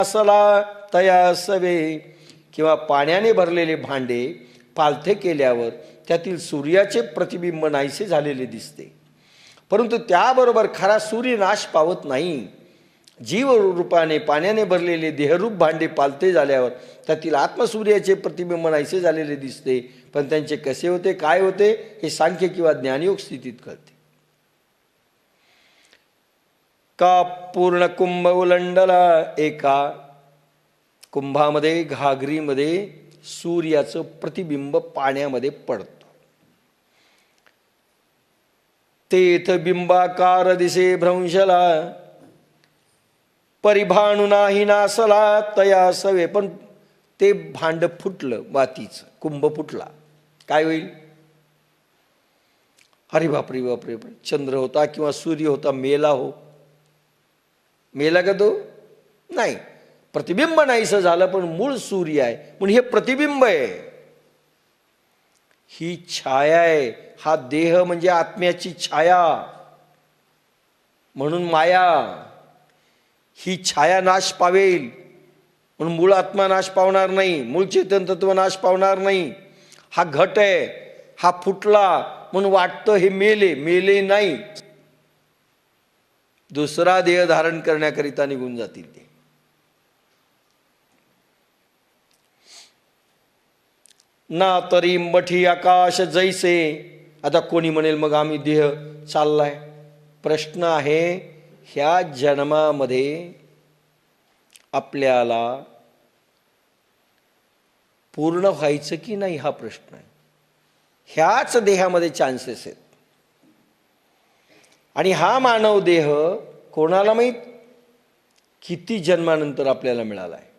असला तया सवे, किंवा पाण्याने भरलेले भांडे पालथे केल्यावर त्यातील सूर्याचे प्रतिबिंब नाहीसे झालेले दिसते, परंतु त्याबरोबर खरा सूर्य नाश पावत नाही. जीव रूपाने पाण्याने भरलेले देहरूप भांडे पालथे झाल्यावर त्यातील आत्मसूर्याचे प्रतिबिंब नाहीसे झालेले दिसते, पण त्यांचे कसे होते, काय होते, हे सांख्य किंवा ज्ञानयोग स्थितीत कळते. का पूर्ण कुंभ उलंडला, एका कुंभामध्ये घागरीमध्ये सूर्याचं प्रतिबिंब पाण्यामध्ये पडतं. तेथ बिंबाकार दिसे भ्रंशला, परिभाणू नाही नासला तया सवे. पण ते भांड फुटलं, मातीचं कुंभ फुटला, काय होईल? अरे बापरे बापरे, चंद्र होता किंवा सूर्य होता, मेला हो, मेला का तो? नाही, प्रतिबिंब नाहीसं झालं, पण मूळ सूर्य आहे म्हणून हे प्रतिबिंब आहे, ही छाया आहे. हा देह म्हणजे आत्म्याची छाया, म्हणून माया. ही छाया नाश पावेल म्हणून मूळ आत्मा नाश पावणार नाही, मूळ चेतन तत्व नाश पावणार नाही. हा घट आहे, हा फुटला म्हणून वाटतं हे मेले, मेले नाही, दुसरा देह धारण करण्याकरिता निघून जातील ते. ना तरी मठी आकाश जैसे. आता कोणी म्हणेल मग आम्ही देह चाललाय. प्रश्न आहे, ह्या जन्मामध्ये आपल्याला पूर्ण व्हायचं की नाही हा प्रश्न आहे. ह्याच देहामध्ये चान्सेस आहेत. आणि हा मानव देह कोणाला माहीत किती जन्मानंतर आपल्याला मिळाला आहे.